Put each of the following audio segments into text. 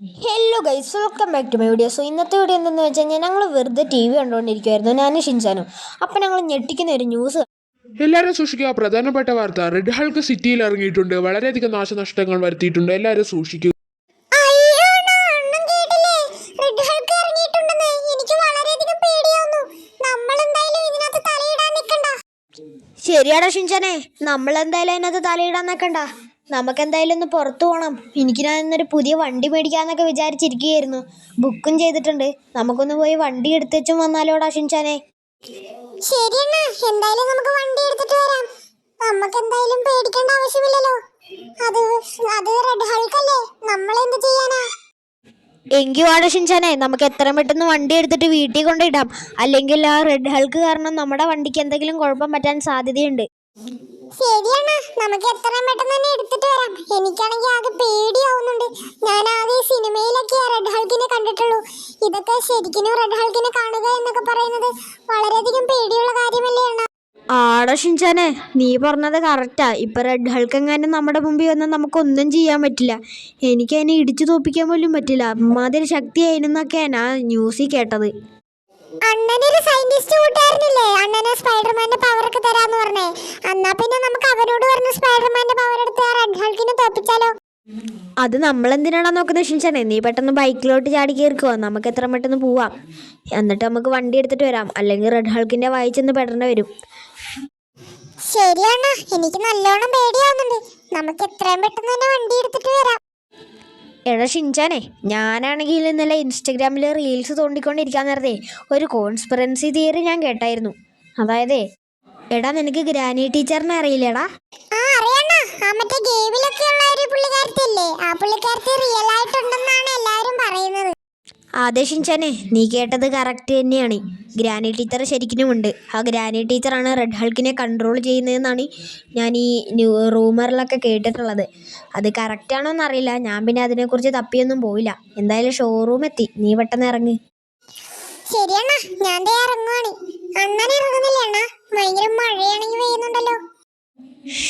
Hello guys, welcome back to my video. ഇന്നത്തെ video എന്തെന്ന് വെച്ച് കഴിഞ്ഞാൽ ഞങ്ങൾ വെറുതെ ടി വി കണ്ടുകൊണ്ടിരിക്കുമായിരുന്നു, ഞാനും ഷിൻചാനും. അപ്പം ഞങ്ങൾ ഞെട്ടിക്കുന്ന ഒരു ന്യൂസ്. എല്ലാവരും സൂക്ഷിക്കുക. പ്രധാനപ്പെട്ട വാർത്ത, റെഡ് ഹൾക്ക് സിറ്റിയിൽ ഇറങ്ങിയിട്ടുണ്ട്. വളരെയധികം നാശനഷ്ടങ്ങൾ വരുത്തിയിട്ടുണ്ട്. എല്ലാവരും സൂക്ഷിക്കുക. ശരിയാടാ ഷിൻചാനെ, നമ്മളെന്തായാലും അതിനകത്ത് തലയിടാൻ നിൽക്കണ്ട. നമുക്കെന്തായാലും ഒന്ന് പുറത്തു പോകണം. എനിക്ക് ഞാൻ ഇന്നൊരു പുതിയ വണ്ടി മേടിക്കാന്നൊക്കെ വിചാരിച്ചിരിക്കുകയായിരുന്നു. ബുക്കും ചെയ്തിട്ടുണ്ട്. നമുക്കൊന്ന് പോയി വണ്ടി എടുത്തുവെച്ചും വന്നാലോടാ ഷിൻചാനെ. ശരിയെന്നാ, എന്തായാലും നമുക്ക് വണ്ടി എടുത്തിട്ട് വരാം. നമുക്ക് എന്തായാലും പേടിക്കേണ്ട ആവശ്യമില്ലല്ലോ. അത് റെഡ് ഹൾക്കല്ലേ, നമ്മളെന്ത് ചെയ്യാനാ? എങ്കിൽ വാടാ ഷിൻചാനെ, നമുക്ക് എത്രയും പെട്ടെന്ന് വണ്ടി എടുത്തിട്ട് വീട്ടിൽ കൊണ്ടിടാം. അല്ലെങ്കിൽ ആ റെഡ് ഹൾക്ക് കാരണം നമ്മുടെ വണ്ടിക്ക് എന്തെങ്കിലും കുഴപ്പം പറ്റാൻ സാധ്യതയുണ്ട്. ശരിയാണ്, നമുക്ക് എത്രയും പെട്ടെന്ന് തന്നെ എടുത്തിട്ട് വരാം. എനിക്കാണെങ്കിൽ ആകെ പേടിയാവുന്നുണ്ട്. ഞാൻ ആദ്യം സിനിമയിലൊക്കെ റെഡ് ഹൾക്കിനെ കണ്ടിട്ടുള്ളൂ. ഇതൊക്കെ ശരിക്കും റെഡ് ഹൾക്കിനെ കാണുക എന്നൊക്കെ പറയുന്നത് വളരെയധികം പേടിയുള്ള കാര്യമല്ലേ അണ്ണാ? ആടാ ഷിൻചാനെ, നീ പറഞ്ഞത് കറക്റ്റാ. ഇപ്പൊ റെഡ് ഹൾക്ക് എങ്ങാനും നമ്മുടെ മുമ്പിൽ വന്നാൽ നമുക്കൊന്നും ചെയ്യാൻ പറ്റില്ല. എനിക്ക് അതിനെ ഇടിച്ചു തോപ്പിക്കാൻ പോലും പറ്റില്ല. അമ്മാതിരി ശക്തി ആയിരുന്നൊക്കെയാ ഞാൻ ന്യൂസിൽ കേട്ടത്. അണ്ണനൊരു സയന്റിസ്റ്റ് കൂട്ടായിരുന്നില്ലേ, അണ്ണന് സ്പൈഡർമാന്റെ പവർ ഒക്കെ തരാന്ന് പറഞ്ഞേ. എന്നാ പിന്നെ നമുക്ക് അവരോട് പറഞ്ഞു സ്പൈഡർമാന്റെ പവർ എടുത്ത് റെഡ് ഹൾക്കിനെ തോപ്പിച്ചാലോ? അത് നമ്മളെന്തിനാണോ നോക്കുന്നത് ഷിൻചാനെ? നീ പെട്ടെന്ന് ബൈക്കിലോട്ട് ചാടി കയറിക്കോ, നമുക്ക് എത്ര പെട്ടെന്ന് പോവാം. എന്നിട്ട് നമുക്ക് വണ്ടി എടുത്തിട്ട് വരാം. അല്ലെങ്കിൽ റെഡ് ഹൾക്കിന്റെ വായി ചെന്ന് പെടേണ്ടി വരും. ശരിയാണ്, എനിക്ക് നല്ലോണം പേടിയാവുന്നുണ്ട്. നമുക്ക് എത്രയും പെട്ടെന്ന് തന്നെ വണ്ടി എടുത്തിട്ട് വരാം. എടാ ഷിൻചാനെ, ഞാനാണെങ്കിൽ ഇന്നലെ ഇൻസ്റ്റഗ്രാമിൽ റീൽസ് തോണ്ടിക്കൊണ്ടിരിക്കാൻ നേരത്തെ ഒരു കോൺസ്പിറൻസി തിയറി ഞാൻ കേട്ടായിരുന്നു. അതായത്, എടാ നിനക്ക് ഗ്രാനി ടീച്ചറിനെ അറിയില്ലേടാ? അറിയണ, ആ മറ്റേ ഗെയിമിലൊക്കെ ഉള്ള ഒരു പുള്ളിക്കാരത്തില്ലേ, ആ പുള്ളിക്കാരത്തി റിയൽ ആയിട്ടുണ്ടെന്നാണ് എല്ലാവരും പറയുന്നത്. അതെ ഷിൻചാനെ, നീ കേട്ടത് കറക്റ്റ് തന്നെയാണ്. ഗ്രാനി ടീച്ചർ ശരിക്കുമുണ്ട്. ആ ഗ്രാനി ടീച്ചറാണ് റെഡ് ഹൾക്കിനെ കൺട്രോൾ ചെയ്യുന്നതെന്നാണ് ഞാൻ ഈ റൂമറിലൊക്കെ കേട്ടിട്ടുള്ളത്. അത് കറക്റ്റാണോ എന്നറിയില്ല. ഞാൻ പിന്നെ അതിനെക്കുറിച്ച് തപ്പിയൊന്നും പോയില്ല. എന്തായാലും ഷോറൂം എത്തി, നീ പെട്ടെന്ന് ഇറങ്ങ്. ശരിയണ്ണ, ഞാൻ ഇറങ്ങുവാണ്. അണ്ണൻ ഇറങ്ങുന്നില്ല അണ്ണ? ഭയങ്കര മഴയാണെങ്കിൽ പെയ്യുന്നുണ്ടല്ലോ.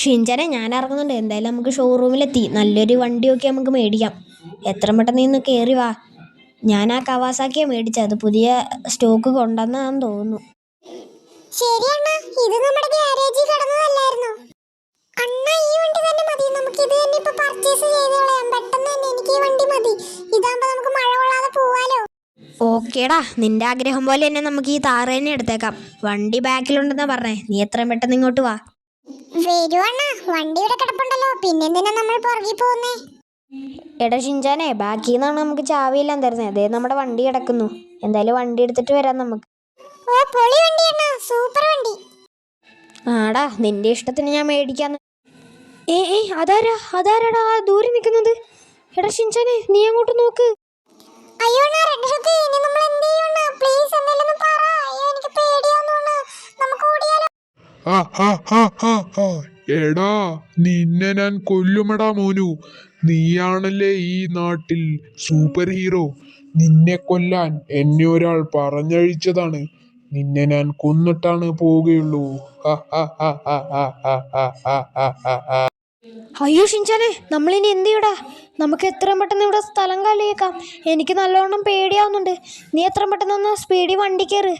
ഷിൻചാനെ, ഞാൻ ഇറങ്ങുന്നുണ്ട്. എന്തായാലും നമുക്ക് ഷോറൂമിലെത്തി. നല്ലൊരു വണ്ടിയൊക്കെ നമുക്ക് മേടിക്കാം. എത്ര പെട്ടെന്ന് നിന്ന് കയറി വാ. ഞാൻ ആ കവാസാക്കിയാണ് മേടിച്ചത്. അത് പുതിയ സ്റ്റോക്ക് കൊണ്ടുവന്നാന്ന് തോന്നുന്നു. ശരിയണ്ണ, ഇത് നമ്മുടെ ഗ്യാരേജിൽ കിടന്നതല്ലായിരുന്നു. അണ്ണ, ഈ വണ്ടി തന്നെ മതി. നമുക്ക് ഇത് തന്നെ ഇപ്പൊ പർച്ചേസ് ചെയ്ത് കളയാം. പെട്ടെന്ന് തന്നെ എനിക്ക് ഈ വണ്ടി മതി. ഇതാകുമ്പോ നമുക്ക് മഴ കൊള്ളാതെ പോവാലോ. ഓക്കേടാ, നിന്റെ ആഗ്രഹം പോലെ തന്നെ നമുക്ക് ഈ താറ് തന്നെ എടുത്തേക്കാം. വണ്ടി ബാക്കിലുണ്ടെന്നാ പറഞ്ഞേ. നീ എത്രയും പെട്ടെന്ന് ഇങ്ങോട്ട് വാ. വരുവണ്ണ, വണ്ടി ഇവിടെ കിടപ്പുണ്ടല്ലോ, പിന്നെന്തിനാ നമ്മൾ പുറകിൽ പോകുന്നേ? എടാ ഷിൻചാനെ, ബാക്കിൽ നിന്നാണ് നമുക്ക് ചാവിയെല്ലാം തരുന്നത്. അതേ നമ്മുടെ വണ്ടി കിടക്കുന്നു. എന്തായാലും വണ്ടി എടുത്തിട്ട് വരാം നമുക്ക്. ഓ, പൊളി വണ്ടി അണ്ണ, സൂപ്പർ വണ്ടി. ആടാ, നിന്റെ ഇഷ്ടത്തിന് ഞാൻ മേടിക്കാന്ന്. അതാരാടാ ആ ദൂരെ നിൽക്കുന്നത്? എടാ ഷിൻചാനെ, നീ അങ്ങോട്ട് നോക്ക്. അയ്യോ അണ്ണാ, റെഡ് ഹൾക്ക്, ഇനി നമ്മൾ എന്ത് ചെയ്യും അണ്ണാ? പ്ലീസ് എന്തെങ്കിലും ഒന്ന് പറ. അയ്യോ, എനിക്ക് പേടിയാവുന്നു അണ്ണാ. നമുക്ക് ഓടിയാലോ? എടാ, നിന്നെ ഞാൻ കൊല്ലുമടാ മോനു. നീയാണല്ലേ ഈ നാട്ടിൽ സൂപ്പർ ഹീറോ. നിന്നെ കൊല്ലാൻ എന്നെ ഒരാൾ പറഞ്ഞയച്ചതാണ്. നിന്നെ ഞാൻ കൊന്നിട്ടാണ് പോവുകയുള്ളൂ. അയ്യോ ഷിൻചാനെ, നമ്മളിനി എന്ത് ചെയ്യടാ? നമുക്ക് എത്രയും പെട്ടെന്ന് ഇവിടെ സ്ഥലം കാലിയേക്കാം. എനിക്ക് നല്ലോണം പേടിയാവുന്നുണ്ട്. നീ എത്രയും പെട്ടെന്ന് ഒന്ന് സ്പീഡിൽ വണ്ടി കയറ്.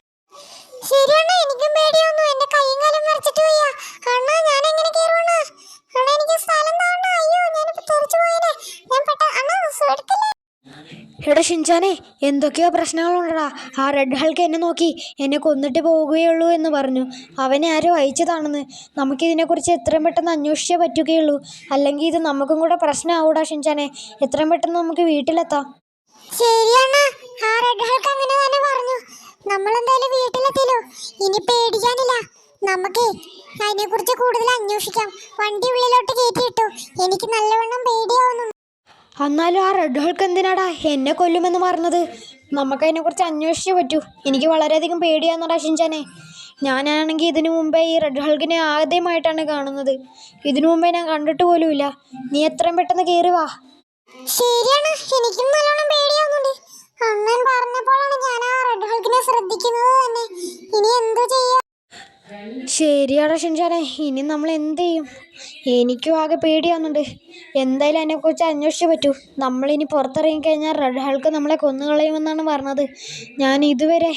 ശരിയണ്ണ, എനിക്കും പേടിയാവുന്നു. എന്റെ കൈയും കാലും വരച്ചിട്ട് പോയാ അണ്ണാ. ഞാൻ എങ്ങനെ കേറുവാണ് അണ്ണാ? എനിക്ക് സ്ഥലം താണ്ട. അയ്യോ, ഞാനിപ്പോ തെറിച്ചു പോയനെ. ഞാൻ അണ്ണാ എടുക്കല്ലേ. എടാ ഷിൻചാനെ, എന്തൊക്കെയോ പ്രശ്നങ്ങളുണ്ടടാ. ആ റെഡ് ഹൾക്ക് എന്നെ നോക്കി എന്നെ കൊന്നിട്ട് പോവുകയുള്ളൂ എന്ന് പറഞ്ഞു. അവനെ ആരോ അയച്ചതാണെന്ന്. നമുക്കിതിനെക്കുറിച്ച് എത്രയും പെട്ടെന്ന് അന്വേഷിച്ചേ പറ്റുകയുള്ളൂ. അല്ലെങ്കിൽ ഇത് നമുക്കും കൂടെ പ്രശ്നമാവൂടാ ഷിൻചാനെ. എത്രയും പെട്ടെന്ന് നമുക്ക് വീട്ടിലെത്താം. ശരിയണ്ണ, ആ റെഡ് ഹൾക്ക് അങ്ങനെ തന്നെ പറഞ്ഞു. നമ്മളെന്തായാലും വീട്ടിലെത്തിയല്ലോ, ഇനി പേടിക്കാനില്ല. നമുക്ക് അതിനെ കുറിച്ച് കൂടുതൽ അന്വേഷിക്കാം. വണ്ടി ഉള്ളിലോട്ട് കയറ്റിയിട്ടു. എനിക്ക് നല്ലവണ്ണം പേടിയാവുന്നു. എന്നാലും ആ റെഡ് ഹൾക്ക് എന്തിനാടാ എന്നെ കൊല്ലുമെന്ന് പറഞ്ഞത്? നമുക്കതിനെക്കുറിച്ച് അന്വേഷിച്ചേ പറ്റൂ. എനിക്ക് വളരെയധികം പേടിയാവുന്നടാ ഷിൻചാനെ. ഞാനാണെങ്കിൽ ഇതിനു മുമ്പേ ഈ റെഡ് ഹൾക്കിനെ ആദ്യമായിട്ടാണ് കാണുന്നത്. ഇതിനു മുമ്പേ ഞാൻ കണ്ടിട്ട് പോലുമില്ല. നീ എത്രയും പെട്ടെന്ന് കയറി വാ. ശരിയാണ്, എനിക്കും നല്ലോണം പേടിയാവുന്നുണ്ട്. അണ്ണൻ പറഞ്ഞപ്പോഴാണ് ഞാൻ ആ റെഡ് ഹൾക്കിനെ ശ്രദ്ധിക്കുന്നത് തന്നെ. ഇനി എന്തു ചെയ്യാ? ശരിയാടാ ഷിൻചാനെ, ഇനി നമ്മൾ എന്ത് ചെയ്യും? എനിക്കും ആകെ പേടിയാവുന്നുണ്ട്. എന്തായാലും അതിനെക്കുറിച്ച് അന്വേഷിച്ചേ പറ്റൂ. നമ്മളിനി പുറത്തിറങ്ങിക്കഴിഞ്ഞാൽ റെഡ് ഹൾക്ക് നമ്മളെ കൊന്നുകളയുമെന്നാണ് പറഞ്ഞത്. ഞാൻ ഇതുവരെ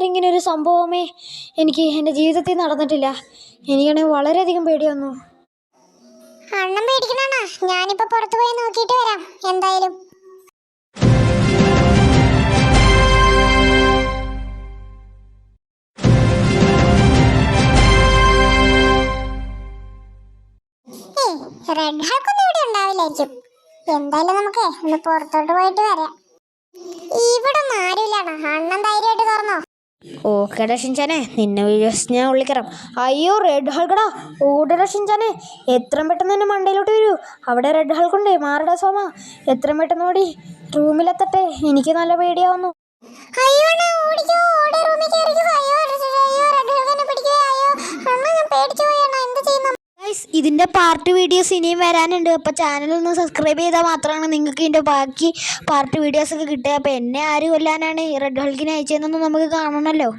ഇങ്ങനെ ഒരു സംഭവമേ എനിക്ക് എൻ്റെ ജീവിതത്തിൽ നടന്നിട്ടില്ല. എനിക്കാണെങ്കിൽ വളരെയധികം പേടി വന്നു. അണ്ണം പേടിക്കണ, ഞാനിപ്പോ പുറത്തു പോയി നോക്കിയിട്ട് വരാം എന്തായാലും. റെഡ് ഹൾക്കൊന്നും ഇവിടെ ഉണ്ടാവില്ലായിരിക്കും. എന്തായാലും നമുക്ക് ഒന്ന് പുറത്തോട്ട് പോയിട്ട് വരാം. ഇവിടെ ഒന്നും ആരുമില്ലാണ്. അണ്ണൻ ധൈര്യമായിട്ട് തുറന്നോ. ഓക്കേടാ ഷിൻചാനെ, നിന്നെ വിശ്വസിച്ച് ഞാൻ ഉള്ളിക്കറാം. അയ്യോ റെഡ് ഹൾക്കടാ, ഓടടാ ഷിൻചാനെ, എത്രയും പെട്ടെന്ന് തന്നെ മണ്ടയിലോട്ട് വരൂ. അവിടെ റെഡ് ഹൾക്കുണ്ടേ, മാറടാ സോമ, എത്രയും പെട്ടെന്ന് ഓടി റൂമിലെത്തട്ടെ. എനിക്ക് നല്ല പേടിയാവുന്നു. അയ്യോ അണ്ണാ, ഓടിക്കോ, ഓടി റൂമിൽ കയറിക്കോ. അയ്യോ റെഡ് ഹൾക്കിനെ പിടിക്കോ. അയ്യോ അണ്ണാ, ഞാൻ പേടിച്ചു പോയി അണ്ണാ, എന്ത് ചെയ്യുന്നു? ഇതിൻ്റെ പാർട്ട് വീഡിയോസ് ഇനിയും വരാനുണ്ട്. അപ്പോൾ ചാനലൊന്ന് സബ്സ്ക്രൈബ് ചെയ്താൽ മാത്രമാണ് നിങ്ങൾക്ക് ഇതിൻ്റെ ബാക്കി പാർട്ട് വീഡിയോസൊക്കെ കിട്ടുക. അപ്പോൾ എന്നെ ആര് കൊല്ലാനാണ് ഈ റെഡ് ഹൾക്കിനെ അയച്ചതെന്നൊന്നും നമുക്ക് കാണണമല്ലോ.